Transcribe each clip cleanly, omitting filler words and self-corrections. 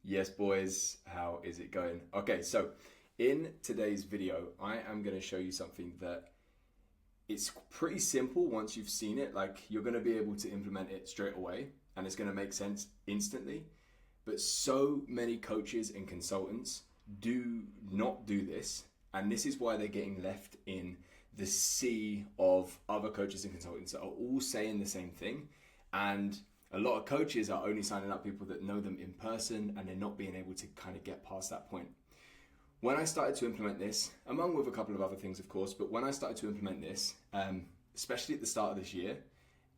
Yes, boys, how is it going? Okay, so in today's video, I am going to show you something that it's pretty simple once you've seen it. Like, you're going to be able to implement it straight away and it's going to make sense instantly. But so many coaches and consultants do not do this, and this is why they're getting left in the sea of other coaches and consultants that are all saying the same thing. And a lot of coaches are only signing up people that know them in person, and they're not being able to kind of get past that point. When I started to implement this, along with a couple of other things, of course, but when I started to implement this, especially at the start of this year,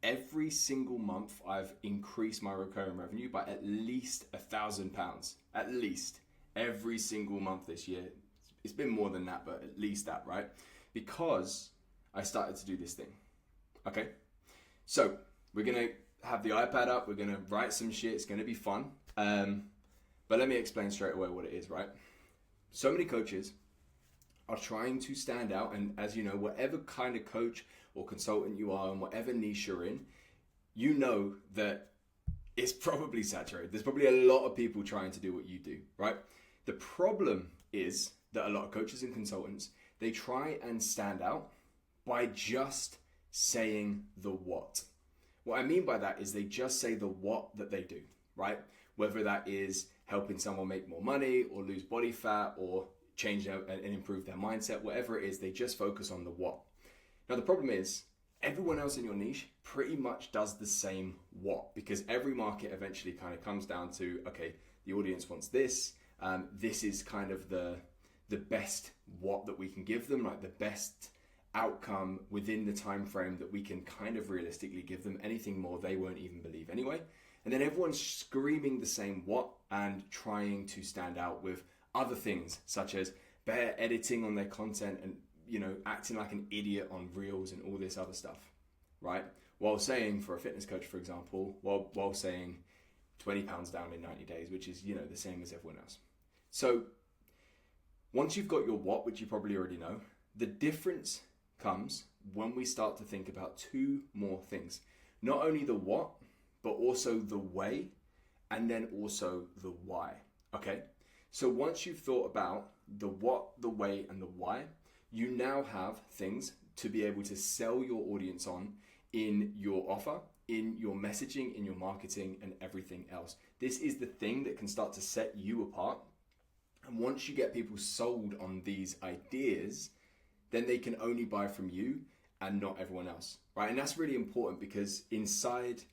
every single month I've increased my recurring revenue by at least £1,000. At least every single month this year. It's been more than that, but at least that, right? Because I started to do this thing. Okay, so we're gonna have the iPad up, we're gonna write some shit, it's gonna be fun. But let me explain straight away what it is, right? So many coaches are trying to stand out, and as you know, whatever kind of coach or consultant you are and whatever niche you're in, you know that it's probably saturated. There's probably a lot of people trying to do what you do, right? The problem is that a lot of coaches and consultants, they try and stand out by just saying the what. What I mean by that is they just say the what that they do, right? Whether that is helping someone make more money or lose body fat or change and improve their mindset, whatever it is, they just focus on the what. Now, the problem is everyone else in your niche pretty much does the same what, because every market eventually kind of comes down to, okay, the audience wants this. This is kind of the best what that we can give them, like the best outcome within the time frame that we can kind of realistically give them. Anything more, they won't even believe anyway. And then everyone's screaming the same what and trying to stand out with other things, such as better editing on their content and, you know, acting like an idiot on reels and all this other stuff, right? While saying, for a fitness coach, for example, while saying 20 pounds down in 90 days, which is, you know, the same as everyone else. So once you've got your what, which you probably already know, the difference comes when we start to think about two more things. Not only the what, but also the way, and then also the why, okay? So once you've thought about the what, the way, and the why, you now have things to be able to sell your audience on in your offer, in your messaging, in your marketing, and everything else. This is the thing that can start to set you apart. And once you get people sold on these ideas, then they can only buy from you and not everyone else, right? And that's really important, because inside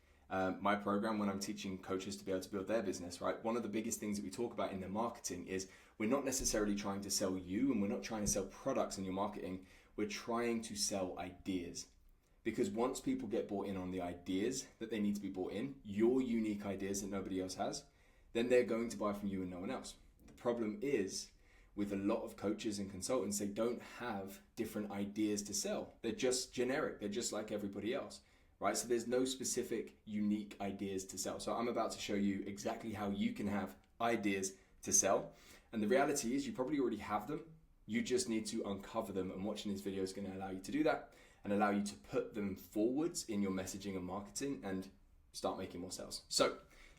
my program, when I'm teaching coaches to be able to build their business, right, one of the biggest things that we talk about in their marketing is we're not necessarily trying to sell you, and we're not trying to sell products in your marketing. We're trying to sell ideas. Because once people get bought in on the ideas that they need to be bought in, your unique ideas that nobody else has, then they're going to buy from you and no one else. The problem is, with a lot of coaches and consultants, they don't have different ideas to sell. They're just generic. They're just like everybody else, right? So there's no specific, unique ideas to sell. So I'm about to show you exactly how you can have ideas to sell. And the reality is you probably already have them. You just need to uncover them, and watching this video is going to allow you to do that and allow you to put them forwards in your messaging and marketing and start making more sales. So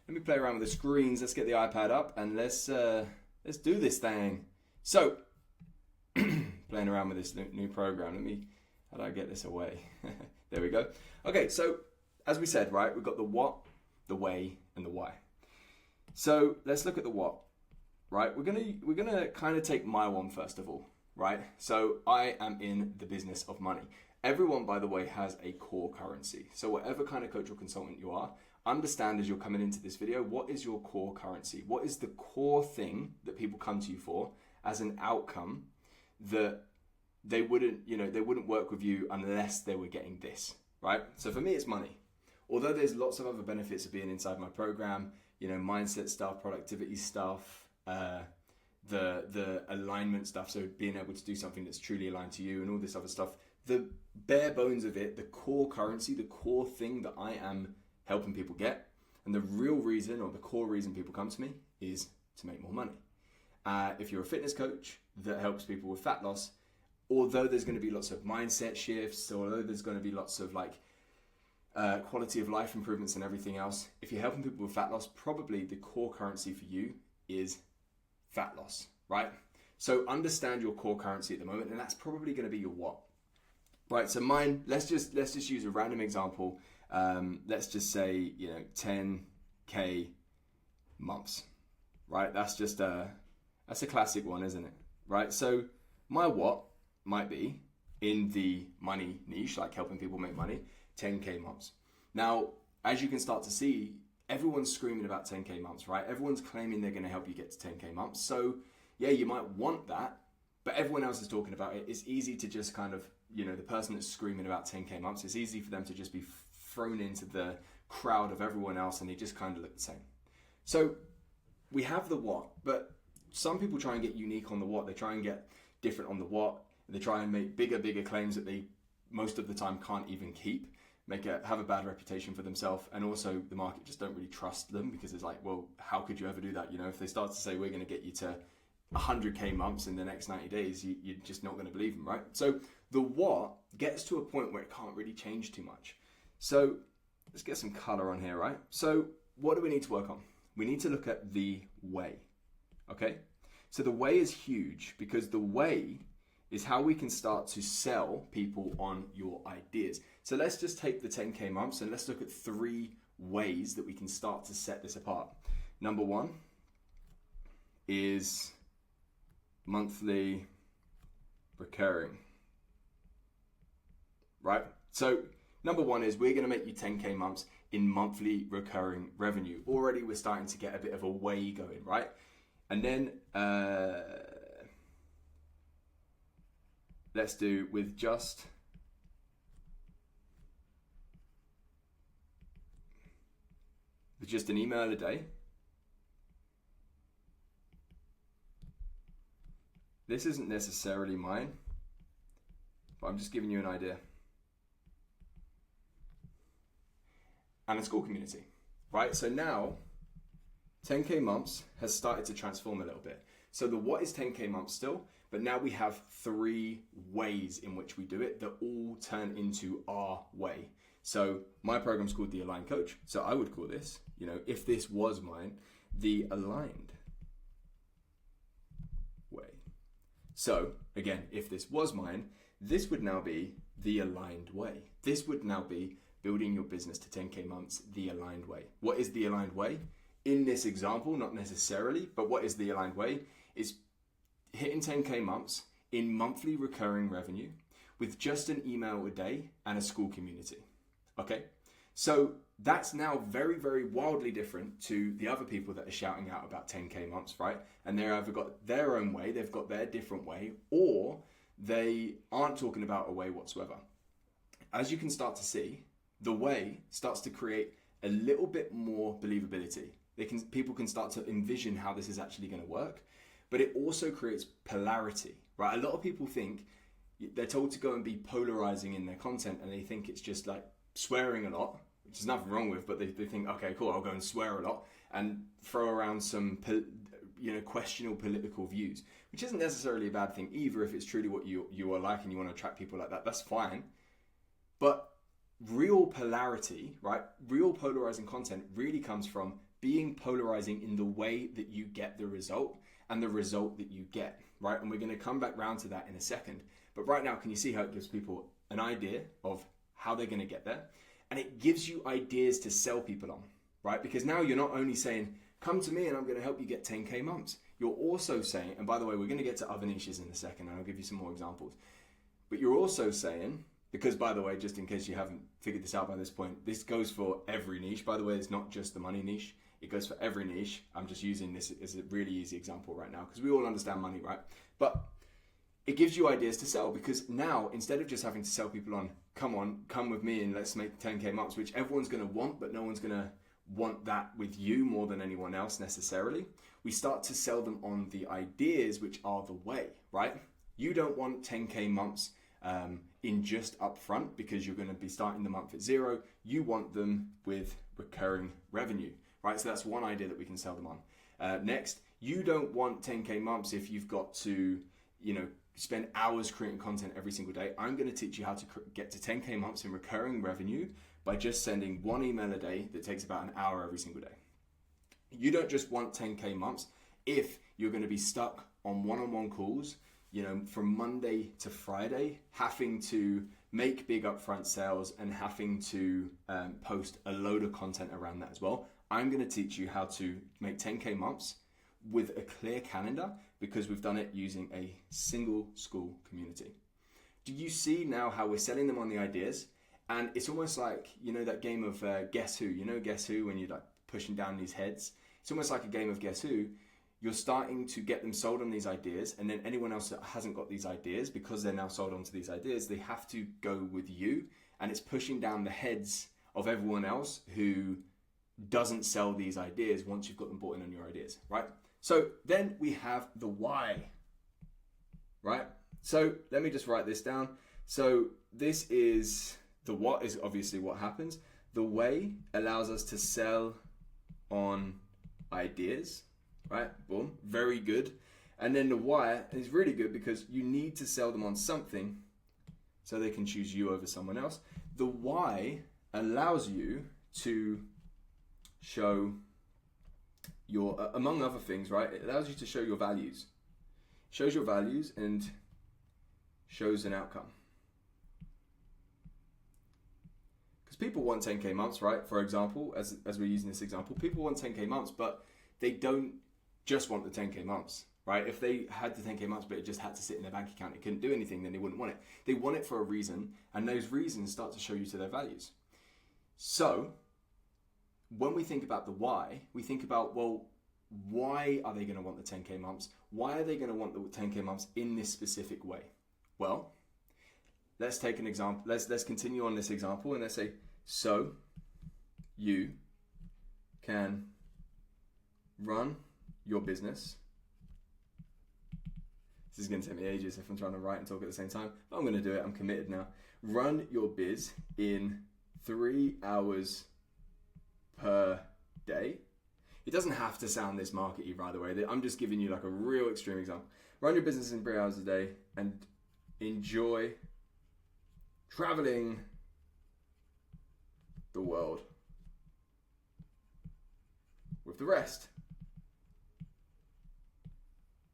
let me play around with the screens. Let's get the iPad up and let's do this thing. So, playing around with this new program. How do I get this away? There we go. Okay, so as we said, right, we've got the what, the way, and the why. So let's look at the what, right? We're gonna kind of take my one first of all, right? So I am in the business of money. Everyone, by the way, has a core currency. So whatever kind of coach or consultant you are, understand as you're coming into this video, what is your core currency? What is the core thing that people come to you for as an outcome that they wouldn't work with you unless they were getting this, right? So for me, it's money. Although there's lots of other benefits of being inside my program, you know, mindset stuff, productivity stuff, the alignment stuff, so being able to do something that's truly aligned to you and all this other stuff, the bare bones of it, the core currency, the core thing that I am helping people get, and the real reason or the core reason people come to me is to make more money. If you're a fitness coach that helps people with fat loss, although there's going to be lots of mindset shifts, although there's going to be lots of quality of life improvements and everything else, if you're helping people with fat loss, probably the core currency for you is fat loss, right? So understand your core currency at the moment, and that's probably going to be your what, right? So mine, let's just use a random example. Let's just say 10K months, right? That's a classic one, isn't it? Right? So my what might be in the money niche, like helping people make money, 10K months. Now, as you can start to see, everyone's screaming about 10K months, right? Everyone's claiming they're going to help you get to 10K months. So yeah, you might want that, but everyone else is talking about it. It's easy to just kind of, the person that's screaming about 10K months, it's easy for them to just be thrown into the crowd of everyone else, and they just kind of look the same. So we have the what, but some people try and get unique on the what. They try and get different on the what. They try and make bigger claims that they most of the time can't even keep, have a bad reputation for themselves, and also the market just don't really trust them, because it's like, well, how could you ever do that? If they start to say we're going to get you to 100K months in the next 90 days, you're just not going to believe them, right? So the what gets to a point where it can't really change too much. So let's get some color on here, right? So what do we need to work on? We need to look at the way, okay? So the way is huge, because the way is how we can start to sell people on your ideas. So let's just take the 10K months and let's look at 3 ways that we can start to set this apart. Number 1 is monthly recurring, right? So number 1 is we're going to make you 10K months in monthly recurring revenue. Already we're starting to get a bit of a way going, right? And then let's do with just an email a day. This isn't necessarily mine, but I'm just giving you an idea. And a school community, right? So now 10K months has started to transform a little bit. So the what is 10K months still, but now we have 3 ways in which we do it that all turn into our way. So my program's called the Aligned Coach. So I would call this, if this was mine, the aligned way. So again, if this was mine, this would now be the aligned way. This would now be building your business to 10K months the aligned way. What is the aligned way? In this example, not necessarily, but what is the aligned way? Is hitting 10K months in monthly recurring revenue with just an email a day and a school community. Okay, so that's now very, very wildly different to the other people that are shouting out about 10K months, right? And they've either got their own way, they've got their different way, or they aren't talking about a way whatsoever. As you can start to see, the way starts to create a little bit more believability. People can start to envision how this is actually going to work, but it also creates polarity, right? A lot of people think they're told to go and be polarizing in their content, and they think it's just like swearing a lot, which is nothing wrong with, but they think, okay, cool, I'll go and swear a lot and throw around some questionable political views, which isn't necessarily a bad thing either if it's truly what you are like and you want to attract people like that. That's fine. But real polarity, right? Real polarizing content really comes from being polarizing in the way that you get the result and the result that you get, right? And we're going to come back round to that in a second. But right now, can you see how it gives people an idea of how they're going to get there? And it gives you ideas to sell people on, right? Because now you're not only saying, come to me and I'm going to help you get 10K months. You're also saying, and by the way, we're going to get to other niches in a second and I'll give you some more examples. But you're also saying, because by the way, just in case you haven't figured this out by this point, this goes for every niche. By the way, it's not just the money niche. It goes for every niche. I'm just using this as a really easy example right now because we all understand money, right? But it gives you ideas to sell, because now instead of just having to sell people on, come with me and let's make 10K months, which everyone's going to want, but no one's going to want that with you more than anyone else necessarily. We start to sell them on the ideas, which are the way, right? You don't want 10K months in just upfront because you're going to be starting the month at 0. You want them with recurring revenue, right? So that's one idea that we can sell them on. Next, you don't want 10K months if you've got to, spend hours creating content every single day. I'm going to teach you how to get to 10K months in recurring revenue by just sending one email a day that takes about an hour every single day. You don't just want 10K months if you're going to be stuck on one-on-one calls, you know, from Monday to Friday, having to make big upfront sales and having to post a load of content around that as well, I'm going to teach you how to make 10K months with a clear calendar, because we've done it using a single school community. Do you see now how we're selling them on the ideas? And it's almost like, you know, that game of Guess Who. You know Guess Who, when you're like pushing down these heads? It's almost like a game of Guess Who. You're starting to get them sold on these ideas, and then anyone else that hasn't got these ideas, because they're now sold onto these ideas, they have to go with you, and it's pushing down the heads of everyone else who doesn't sell these ideas once you've got them bought in on your ideas, right? So then we have the why, right? So let me just write this down. So this is the what is obviously what happens. The way allows us to sell on ideas, right? Boom, very good. And then the why is really good because you need to sell them on something so they can choose you over someone else. The why allows you to show your, among other things, right? It allows you to show your values. Shows your values and shows an outcome. Because people want 10K months, right? For example, as we're using this example, people want 10K months, but they don't just want the 10K months, right? If they had the 10K months, but it just had to sit in their bank account, it couldn't do anything, then they wouldn't want it. They want it for a reason, and those reasons start to show you to their values. So when we think about the why, we think about, well, why are they going to want the 10K months? Why are they going to want the 10K months in this specific way? Well, let's take an example. Let's continue on this example, and let's say, so you can run your business. This is going to take me ages if I'm trying to write and talk at the same time, but I'm going to do it. I'm committed now. Run your biz in 3 hours per day. It doesn't have to sound this markety, by the way. I'm just giving you like a real extreme example. Run your business in 3 hours a day and enjoy traveling the world with the rest.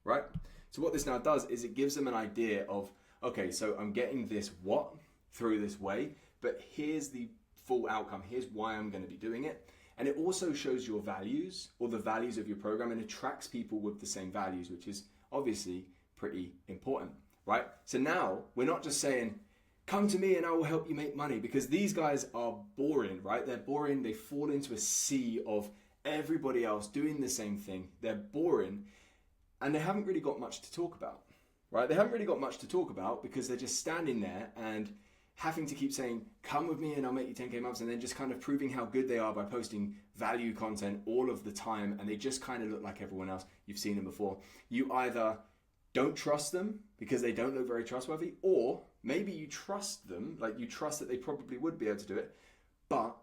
Right? So what this now does is it gives them an idea of, okay, so I'm getting this what through this way, but here's the full outcome. Here's why I'm going to be doing it. And it also shows your values, or the values of your program, and attracts people with the same values, which is obviously pretty important, right? So now we're not just saying, come to me and I will help you make money, because these guys are boring, right? They're boring. They fall into a sea of everybody else doing the same thing. They're boring, and they haven't really got much to talk about, right? They haven't really got much to talk about because they're just standing there and having to keep saying, come with me and I'll make you 10K months, and then just kind of proving how good they are by posting value content all of the time, and they just kind of look like everyone else. You've seen them before. You either don't trust them because they don't look very trustworthy, or maybe you trust them, like you trust that they probably would be able to do it, but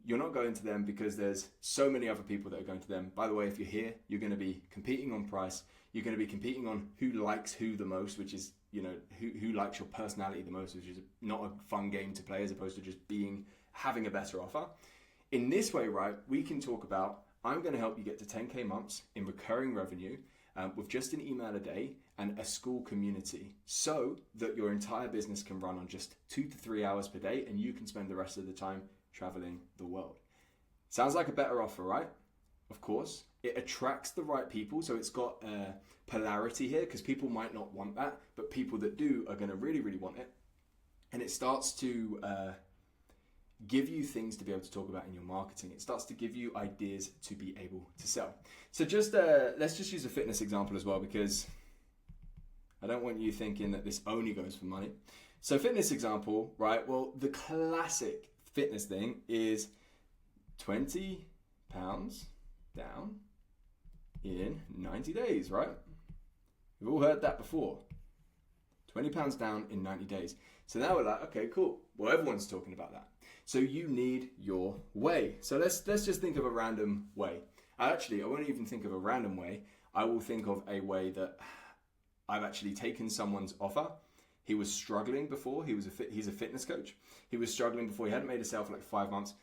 you're not going to them because there's so many other people that are going to them. By the way, if you're here, you're going to be competing on price. You're going to be competing on who likes who the most, which is, you know, who likes your personality the most, which is not a fun game to play as opposed to just having a better offer. In this way, right, we can talk about, I'm going to help you get to 10K months in recurring revenue with just an email a day and a school community, so that your entire business can run on just 2 to 3 hours per day and you can spend the rest of the time traveling the world. Sounds like a better offer, right? Of course. It attracts the right people, so it's got a polarity here, because people might not want that, but people that do are going to really, really want it. And it starts to give you things to be able to talk about in your marketing. It starts to give you ideas to be able to sell. So just let's just use a fitness example as well, because I don't want you thinking that this only goes for money. So fitness example, right? Well, the classic fitness thing is 20 pounds down in 90 days, right? We've all heard that before. 20 pounds down in 90 days. So now we're like, okay, cool. Well, everyone's talking about that. So you need your way. So let's just think of a random way. I won't even think of a random way. I will think of a way that I've actually taken someone's offer. He was struggling before. He's a fitness coach. He was struggling before. He hadn't made a sale for like 5 months.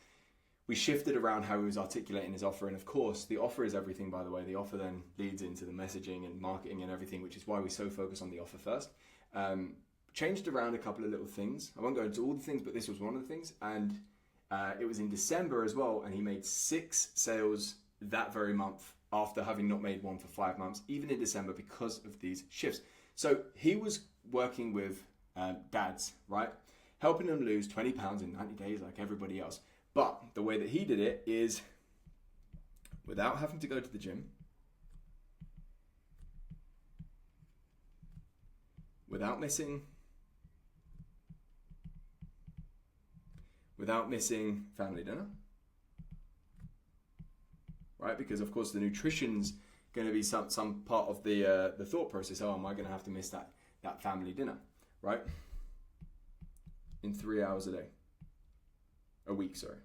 we shifted around how he was articulating his offer. And of course, the offer is everything, by the way. The offer then leads into the messaging and marketing and everything, which is why we so focus on the offer first. Changed around a couple of little things. I won't go into all the things, but this was one of the things. And it was in December as well. And he made 6 sales that very month after having not made one for 5 months, even in December, because of these shifts. So he was working with dads, right? Helping them lose 20 pounds in 90 days like everybody else. But the way that he did it is without having to go to the gym, without missing family dinner, right? Because of course the nutrition's going to be some part of the thought process. Oh, am I going to have to miss that family dinner, right? In 3 hours a week, sorry.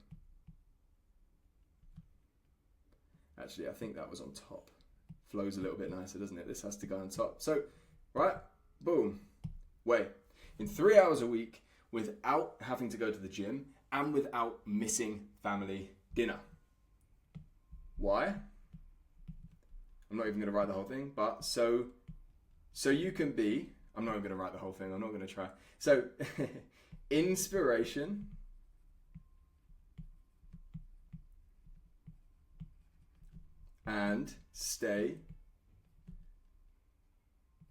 Actually, I think that was on top. Flows a little bit nicer, doesn't it? This has to go on top. So, right, boom, wait. In 3 hours a week, without having to go to the gym and without missing family dinner. Why? I'm not even going to write the whole thing, but so you can be, I'm not even going to write the whole thing, I'm not going to try. So, inspiration and stay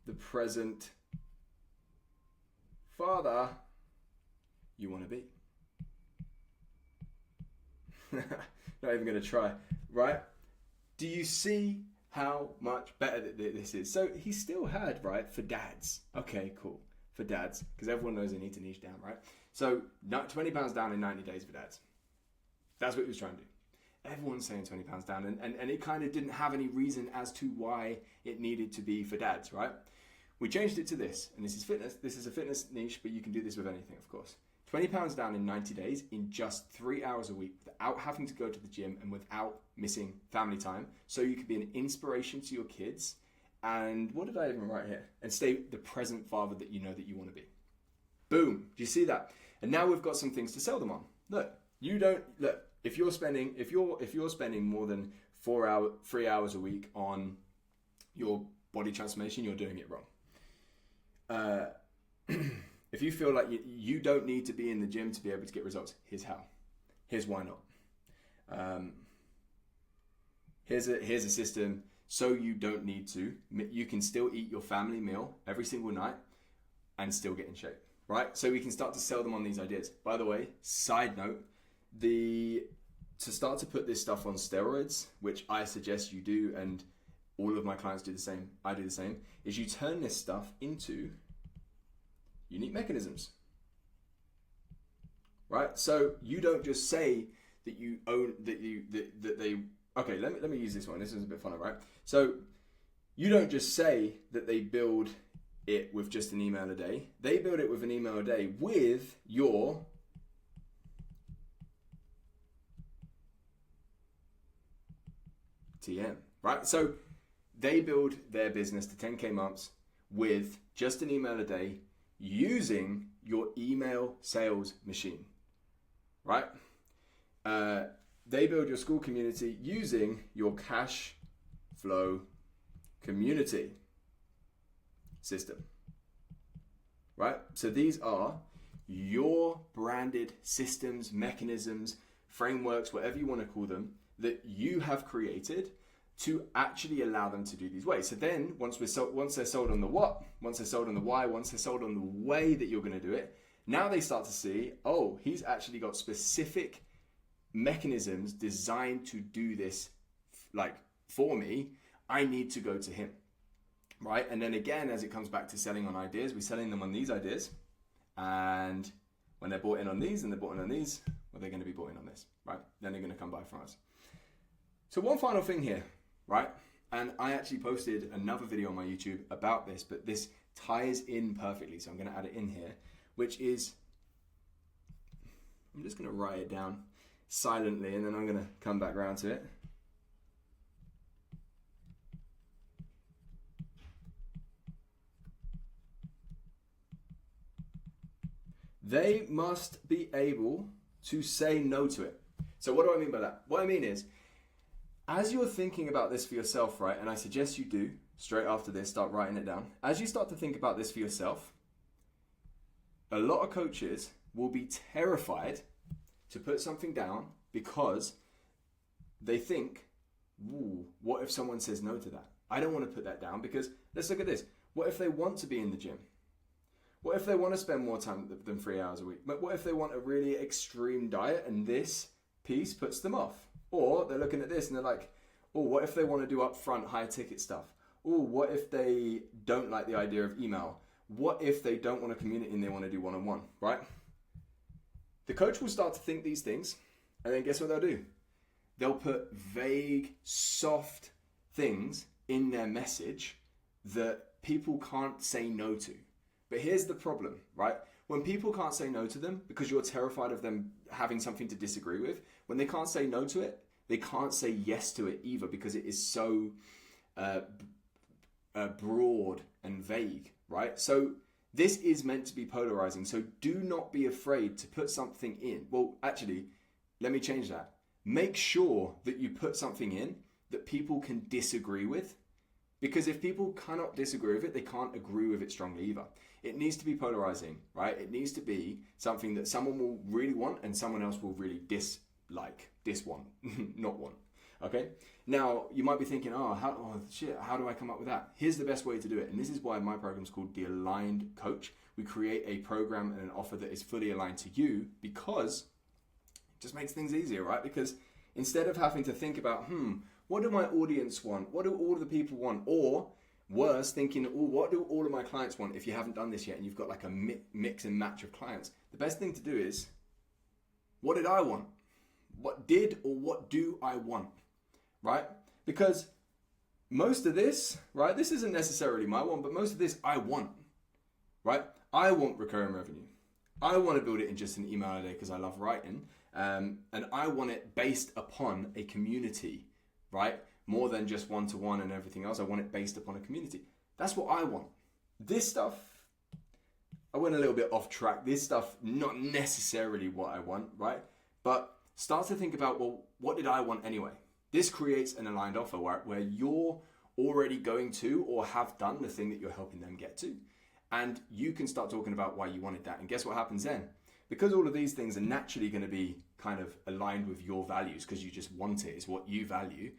the present father you want to be. Not even going to try, right? Do you see how much better this is? So he still had, right, for dads. Okay, cool. For dads, because everyone knows they need to niche down, right? So 20 pounds down in 90 days for dads. That's what he was trying to do. Everyone's saying 20 pounds down, and it kind of didn't have any reason as to why it needed to be for dads, right? We changed it to this, and this is fitness. This is a fitness niche, but you can do this with anything, of course. 20 pounds down in 90 days in just 3 hours a week without having to go to the gym and without missing family time. So you could be an inspiration to your kids. And what did I even write here? And stay the present father that you know that you want to be. Boom. Do you see that? And now we've got some things to sell them on. Look, if you're spending more than 3 hours a week on your body transformation, you're doing it wrong. If you feel like you don't need to be in the gym to be able to get results, here's how. Here's why not. Here's a system so you don't need to. You can still eat your family meal every single night and still get in shape, right? So we can start to sell them on these ideas. By the way, side note, to start to put this stuff on steroids, which I suggest you do, and all of my clients do the same, I do the same, is you turn this stuff into unique mechanisms, right? So you don't just say that you own, that they, okay, let me use this one. This is a bit funner, right? So you don't just say that they build it with just an email a day. They build it with an email a day with your TM, right? So they build their business to 10K months with just an email a day using your email sales machine, right? They build your school community using your cash flow community system, right? So these are your branded systems, mechanisms, frameworks, whatever you want to call them, that you have created to actually allow them to do these ways. So then once they're sold on the what, once they're sold on the why, once they're sold on the way that you're going to do it, now they start to see, oh, he's actually got specific mechanisms designed to do this like for me. I need to go to him, right? And then again, as it comes back to selling on ideas, we're selling them on these ideas. And when they're bought in on these and they're bought in on these, well, they're going to be bought in on this, right? Then they're going to come buy from us. So one final thing here, right? And I actually posted another video on my YouTube about this, but this ties in perfectly. So I'm going to add it in here, which is, I'm just going to write it down silently and then I'm going to come back around to it. They must be able to say no to it. So what do I mean by that? What I mean is, as you're thinking about this for yourself, right, and I suggest you do, straight after this, start writing it down. As you start to think about this for yourself, a lot of coaches will be terrified to put something down because they think, ooh, what if someone says no to that? I don't want to put that down because, let's look at this. What if they want to be in the gym? What if they want to spend more time than 3 hours a week? But what if they want a really extreme diet and this piece puts them off? Or they're looking at this and they're like, oh, what if they want to do upfront high ticket stuff? Oh, what if they don't like the idea of email? What if they don't want a community and they want to do one-on-one, right? The coach will start to think these things, and then guess what they'll do? They'll put vague, soft things in their message that people can't say no to. But here's the problem, right? When people can't say no to them because you're terrified of them having something to disagree with, when they can't say no to it, they can't say yes to it either because it is so broad and vague, right? So this is meant to be polarizing. So do not be afraid to put something in. Well, actually, let me change that. Make sure that you put something in that people can disagree with. Because if people cannot disagree with it, they can't agree with it strongly either. It needs to be polarizing, right? It needs to be something that someone will really want and someone else will really dislike, not want. Okay? Now, you might be thinking, how do I come up with that? Here's the best way to do it. And this is why my program is called The Aligned Coach. We create a program and an offer that is fully aligned to you because it just makes things easier, right? Because instead of having to think about, what do my audience want? What do all of the people want? Or worse, thinking, what do all of my clients want if you haven't done this yet and you've got like a mix and match of clients? The best thing to do is, what did I want? What do I want? Right? Because most of this, right, this isn't necessarily my one, but most of this I want, right? I want recurring revenue. I want to build it in just an email a day because I love writing. And I want it based upon a community, right? More than just one-to-one and everything else. I want it based upon a community. That's what I want. This stuff, I went a little bit off track. This stuff, not necessarily what I want, right? But start to think about, well, what did I want anyway? This creates an aligned offer where you're already going to or have done the thing that you're helping them get to. And you can start talking about why you wanted that. And guess what happens then? Because all of these things are naturally going to be kind of aligned with your values because you just want it, it's what you value.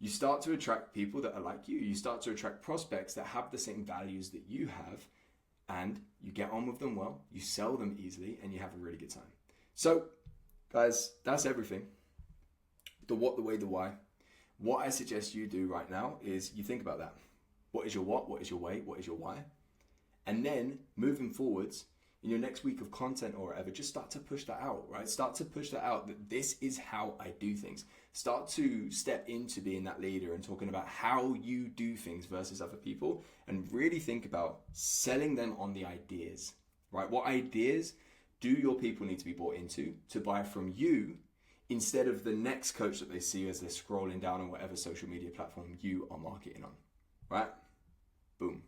You start to attract people that are like you. You start to attract prospects that have the same values that you have. And you get on with them well, you sell them easily, and you have a really good time. So, guys, that's everything. The what, the way, the why. What I suggest you do right now is you think about that. What is your what? What is your way? What is your why? And then moving forwards in your next week of content or whatever, just start to push that out, right? Start to push that out that this is how I do things. Start to step into being that leader and talking about how you do things versus other people and really think about selling them on the ideas, right? What ideas do your people need to be bought into to buy from you instead of the next coach that they see as they're scrolling down on whatever social media platform you are marketing on, right? Boom.